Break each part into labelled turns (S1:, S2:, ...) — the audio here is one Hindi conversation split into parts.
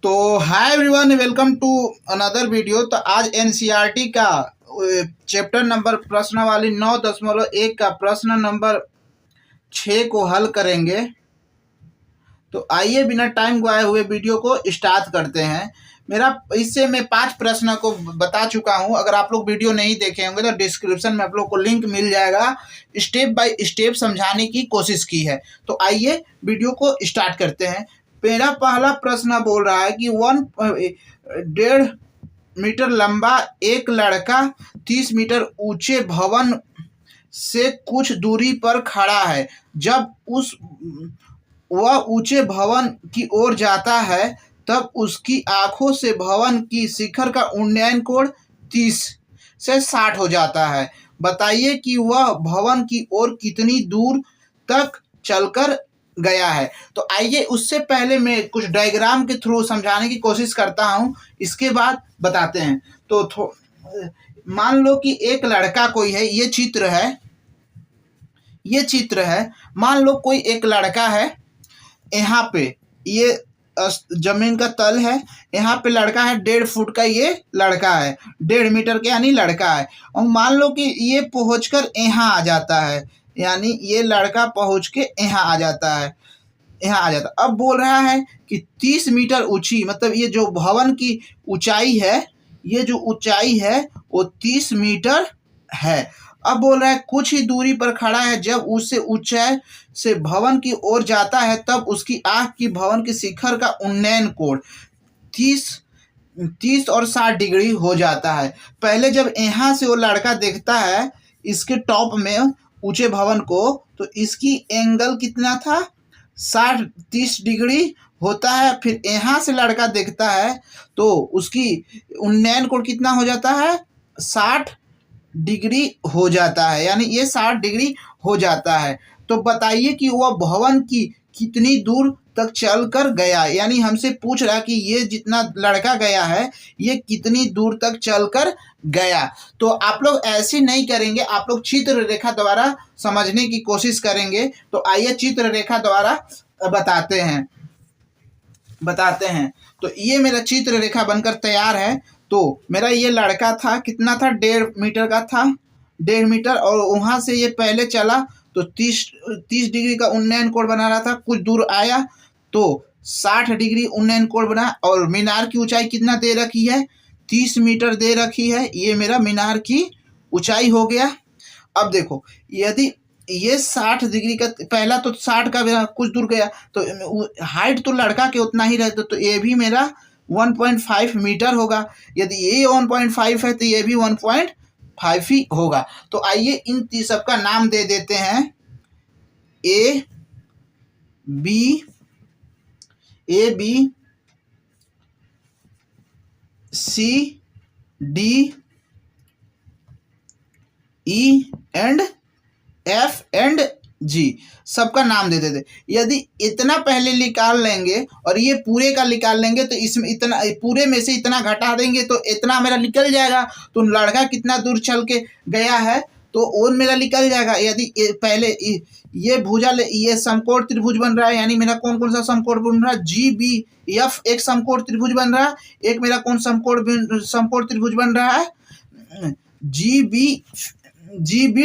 S1: तो hi everyone, welcome to another video. तो आज एनसीईआरटी का चैप्टर नंबर प्रश्नावली 9.1 का प्रश्न नंबर 6 को हल करेंगे। तो आइए बिना टाइम गवाए हुए वीडियो को स्टार्ट करते हैं। मेरा इससे मैं 5 प्रश्न को बता चुका हूं। अगर आप लोग वीडियो नहीं देखे होंगे तो डिस्क्रिप्शन में आप लोग को लिंक मिल जाएगा। स्टेप बाय स्टेप समझाने की कोशिश की है। तो आइए वीडियो को स्टार्ट करते हैं। मेरा पहला प्रश्न बोल रहा है कि 1.5 मीटर लंबा एक लड़का 30 मीटर ऊंचे भवन से कुछ दूरी पर खड़ा है। जब वह ऊंचे भवन की ओर जाता है तब उसकी आंखों से भवन की शिखर का उन्नयन कोण 30 से 60 हो जाता है। बताइए कि वह भवन की ओर कितनी दूर तक चलकर गया है। तो आइए उससे पहले मैं कुछ डायग्राम के थ्रू समझाने की कोशिश करता हूं, इसके बाद बताते हैं। तो मान लो कि एक लड़का कोई है, ये चित्र है। मान लो कोई एक लड़का है, यहाँ पे ये जमीन का तल है, यहाँ पे लड़का है 1.5 फुट का, ये लड़का है 1.5 मीटर के यानी लड़का है। और मान लो कि ये पहुंचकर यहाँ आ जाता है, यानी ये लड़का पहुंच के यहाँ आ जाता है। अब बोल रहा है कि 30 मीटर ऊंची, मतलब ये जो भवन की ऊंचाई है, ये जो ऊंचाई है वो 30 मीटर है। अब बोल रहा है कुछ ही दूरी पर खड़ा है। जब उससे ऊंचाई से भवन की ओर जाता है तब उसकी आंख की भवन के शिखर का उन्नयन कोण 30 और 60 डिग्री हो जाता है। पहले जब यहाँ से वो लड़का देखता है इसके टॉप में ऊंचे भवन को, तो इसकी एंगल कितना था, 30 डिग्री होता है। फिर यहाँ से लड़का देखता है तो उसकी उन्नयन कोण कितना हो जाता है, 60 डिग्री हो जाता है, यानी ये 60 डिग्री हो जाता है। तो बताइए कि वह भवन की कितनी दूर तक चल कर गया, यानी हमसे पूछ रहा कि ये जितना लड़का गया है ये कितनी दूर तक चल कर गया। तो आप लोग ऐसे नहीं करेंगे, आप लोग चित्र रेखा द्वारा समझने की कोशिश करेंगे। तो आइए चित्र रेखा द्वारा बताते हैं। तो ये मेरा चित्र रेखा बनकर तैयार है। तो मेरा ये लड़का था, कितना था, 1.5 मीटर का था, 1.5 मीटर। और वहां से ये पहले चला तो 30 डिग्री का उन्नयन कोण बना रहा था। कुछ दूर आया तो 60 डिग्री उन्नयन कोण बना। और मीनार की ऊंचाई कितना दे रखी है, 30 मीटर दे रखी है। ये मेरा मीनार की ऊंचाई हो गया। अब देखो, यदि ये 60 डिग्री का, पहला तो 60 का कुछ दूर गया तो हाइट तो लड़का के उतना ही रहता, तो ये भी मेरा 1.5 मीटर होगा। यदि ये 1.5 है तो ये भी 1.5 ही होगा। तो आइए इन सबका नाम दे देते हैं, A B C D E and F and G, सबका नाम दे देते। यदि इतना पहले निकाल लेंगे और ये पूरे का निकाल लेंगे तो इसमें इतना, पूरे में से इतना घटा देंगे तो इतना मेरा निकल जाएगा। तो लड़का कितना दूर चल के गया है तो वो मेरा निकल जाएगा। यदि पहले ये भुजा, ये समकोण त्रिभुज बन रहा है, यानी मेरा कौन कौन सा समकोण बन रहा है, जी बी एफ एक समकोण त्रिभुज बन रहा है। एक मेरा कौन समकोण त्रिभुज बन रहा है, जी बी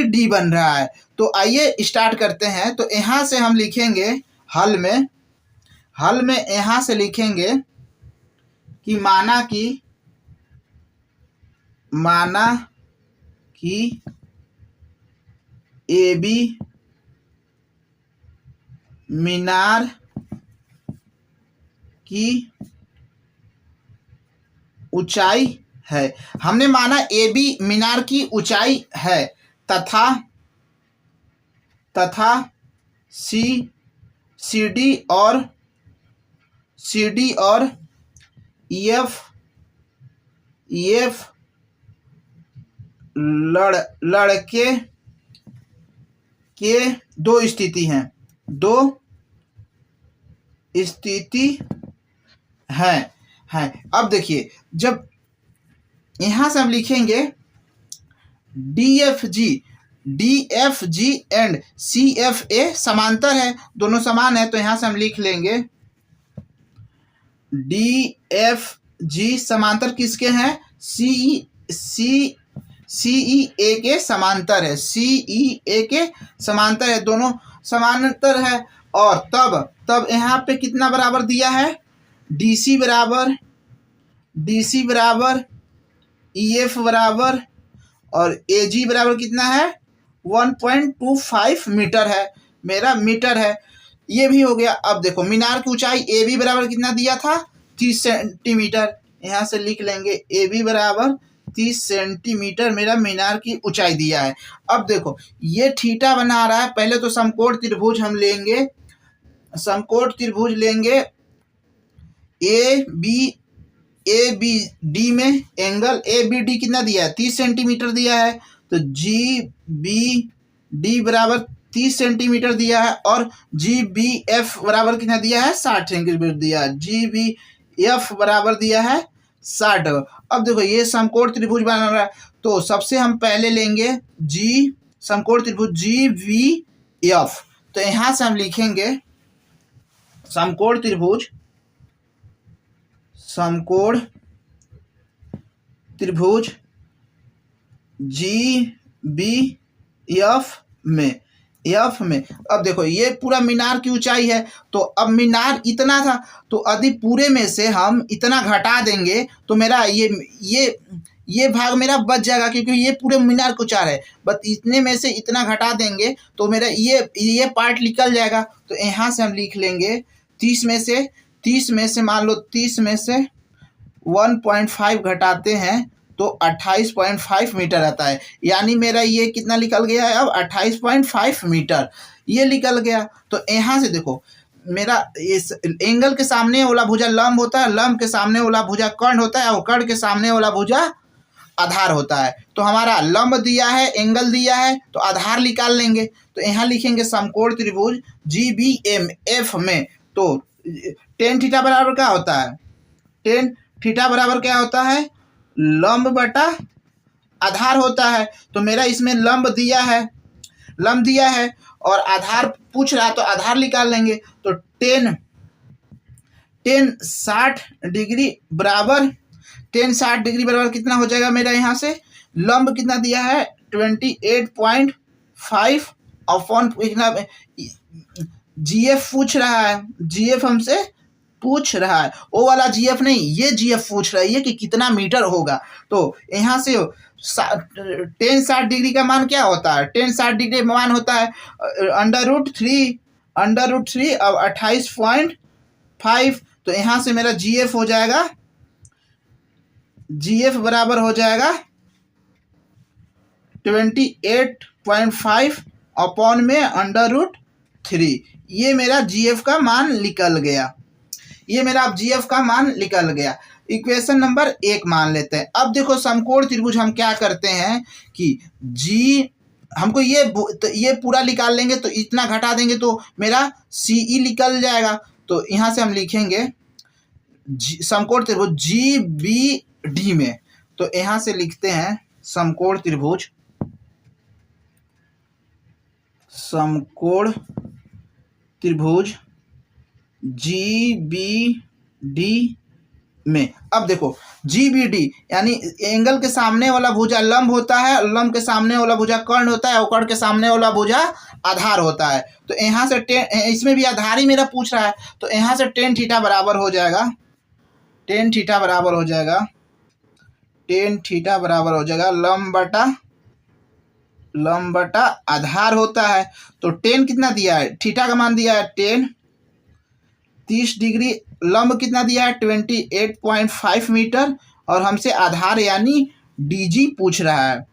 S1: डी बन रहा है। तो आइए स्टार्ट करते हैं। तो यहाँ से हम लिखेंगे हल में यहाँ से लिखेंगे कि माना कि ए बी मीनार की ऊंचाई है। हमने माना ए बी मीनार की ऊंचाई है तथा सी डी और एफ लड़के के दो स्थिति हैं। अब देखिए, जब यहां से हम लिखेंगे D F G and C F A समांतर है, दोनों समान है। तो यहां से हम लिख लेंगे डी एफ जी समांतर किसके हैं? सी ई ए के समांतर है, सी ई ए के समांतर है, दोनों समांतर है। और तब यहाँ पे कितना बराबर दिया है? डी सी बराबर ई एफ बराबर और ए जी बराबर कितना है? 1.25 मीटर है, मेरा मीटर है। ये भी हो गया। अब देखो मीनार की ऊंचाई ए बी बराबर कितना दिया था? 30 सेंटीमीटर। यहाँ से लिख लेंगे ए बी बराबर 30 सेंटीमीटर मेरा मीनार की ऊंचाई दिया है। अब देखो ये थीटा बना रहा है। पहले तो समकोण त्रिभुज हम लेंगे, समकोण त्रिभुज लेंगे ए बी डी में एंगल ए बी डी कितना दिया है? 30 सेंटीमीटर दिया है। तो जी बी डी बराबर 30 सेंटीमीटर दिया है और जी बी एफ बराबर कितना दिया है? 60 सेंटीमीटर दिया है। जी बी एफ बराबर दिया है 60। अब देखो ये समकोण त्रिभुज बना रहा है, तो सबसे हम पहले लेंगे जी समकोण त्रिभुज जी वी एफ। तो यहां से हम लिखेंगे समकोण त्रिभुज जी बी एफ में अब देखो ये पूरा मीनार की ऊंचाई है। तो अब मीनार इतना था, तो यदि पूरे में से हम इतना घटा देंगे तो मेरा ये भाग मेरा बच जाएगा, क्योंकि ये पूरे मीनार की ऊंचाई है। बस इतने में से इतना घटा देंगे तो मेरा ये पार्ट निकल जाएगा। तो यहाँ से हम लिख लेंगे 30 में से मान लो 30 में से 1.5 घटाते हैं तो 28.5 मीटर आता है। यानी मेरा ये कितना निकल गया है? अब 28.5 मीटर ये निकल गया। तो यहाँ से देखो मेरा इस एंगल के सामने वाला भुजा लंब होता है, लंब के सामने वाला भुजा कर्ण होता है और कर्ण के सामने वाला भुजा आधार होता है। तो हमारा लंब दिया है, एंगल दिया है, तो आधार निकाल लेंगे। तो यहाँ लिखेंगे समकोण त्रिभुज जी बी एम एफ में। तो टेन थीटा बराबर क्या होता है? टेन थीटा बराबर क्या होता है? लंब बटा आधार होता है। तो मेरा इसमें लंब दिया है और आधार पूछ रहा है, तो आधार निकाल लेंगे। तो टेन 60 डिग्री बराबर कितना हो जाएगा मेरा? यहाँ से लंब कितना दिया है? 28.5 अपॉन जीएफ पूछ रहा है, जीएफ हमसे पूछ रहा है, वो वाला जीएफ नहीं, ये जीएफ पूछ रहा है कि कितना मीटर होगा। तो यहाँ से 10-60 डिग्री का मान क्या होता है? 10-60 डिग्री मान होता है √3 अब 28.5। तो यहाँ से मेरा जीएफ हो जाएगा, जीएफ बराबर हो जाएगा 28.5 अपॉन में √3। ये मेरा जीएफ का मान निकल गया। इक्वेशन नंबर 1 मान लेते हैं। अब देखो समकोण त्रिभुज हम क्या करते हैं कि जी हमको ये पूरा निकाल लेंगे, तो इतना घटा देंगे तो मेरा सीई निकल जाएगा। तो यहाँ से हम लिखेंगे समकोण त्रिभुज जी बी डी में। तो यहाँ से लिखते हैं समकोण त्रिभुज जी बी डी में। अब देखो जी बी डी यानी एंगल के सामने वाला भुजा लंब होता है, लंब के सामने वाला भुजा कर्ण होता है और कर्ण के सामने वाला भुजा आधार होता है। तो यहाँ से इसमें भी आधार ही मेरा पूछ रहा है। तो यहाँ से टेन थीटा बराबर हो जाएगा, लंब बटा आधार होता है। तो टेन कितना दिया है? थीटा का मान दिया है 30 डिग्री, लंब कितना दिया है? 28.5 मीटर और हमसे आधार यानी डीजी पूछ रहा है।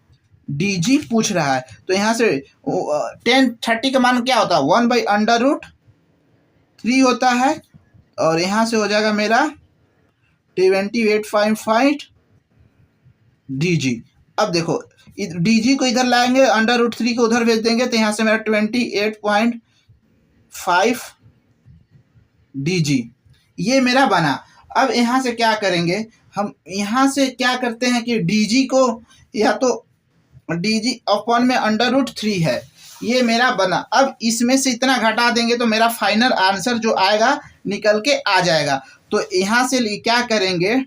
S1: तो यहाँ से 10-30 का मान क्या होता है? 1/√3 होता है और यहाँ से हो जाएगा मेरा 28.5 डीजी। अब देखो डीजी को इधर लाएंगे, √3 को उधर भेज देंगे, तो यहाँ से मेरा 28.5 डीजी ये मेरा बना। अब यहाँ से क्या करेंगे हम? यहाँ से क्या करते हैं कि डीजी को या तो डीजी अपॉन में √3 है, ये मेरा बना। अब इसमें से इतना घटा देंगे तो मेरा फाइनल आंसर जो आएगा निकल के आ जाएगा। तो यहाँ से क्या करेंगे,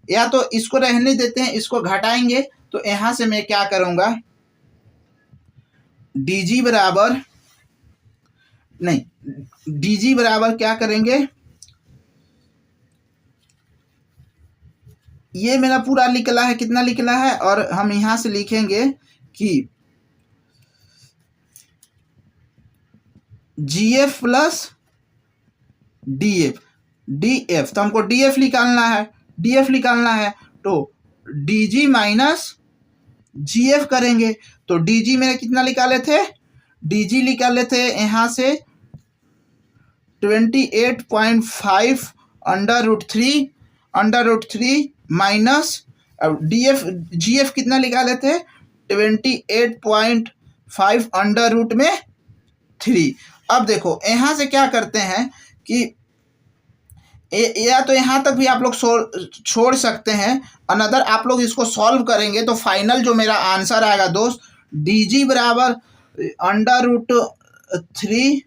S1: या तो इसको रहने देते हैं, इसको घटाएंगे। तो यहाँ से मैं क्या करूँगा, dg बराबर नहीं, dg बराबर क्या करेंगे, ये मेरा पूरा निकला है, कितना निकला है, और हम यहाँ से लिखेंगे कि GF प्लस DF, DF तो हमको DF निकालना है, DF निकालना है, तो DG माइनस GF करेंगे। तो DG मेरे कितना निकाले थे, DG निकाले थे यहाँ से 28.5 under root 3 minus DF GF कितना निकाले थे 28.5 अंडर रूट 3। अब देखो यहाँ से क्या करते हैं कि या तो यहाँ तक भी आप लोग छोड़ सकते हैं, अनदर आप लोग इसको सॉल्व करेंगे तो फाइनल जो मेरा आंसर आएगा दोस्त, DG बराबर अंडर रूट 3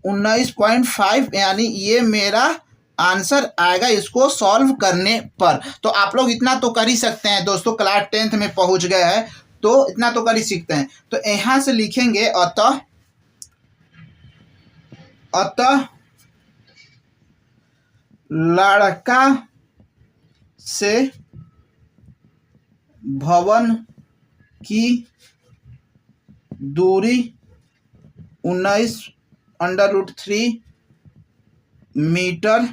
S1: 19.5, यानी ये मेरा आंसर आएगा इसको सॉल्व करने पर। तो आप लोग इतना तो कर ही सकते हैं दोस्तों, क्लास 10th में पहुंच गए हैं तो इतना तो कर ही सीखते हैं। तो यहाँ से लिखेंगे अतः लड़का से भवन की दूरी 19 अंडर रूट 3 मीटर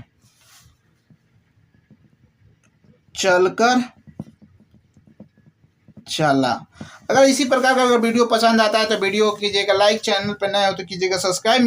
S1: चलकर चला। अगर इसी प्रकार का अगर वीडियो पसंद आता है तो वीडियो कीजिएगा लाइक, चैनल पर नए हो तो कीजिएगा सब्सक्राइब।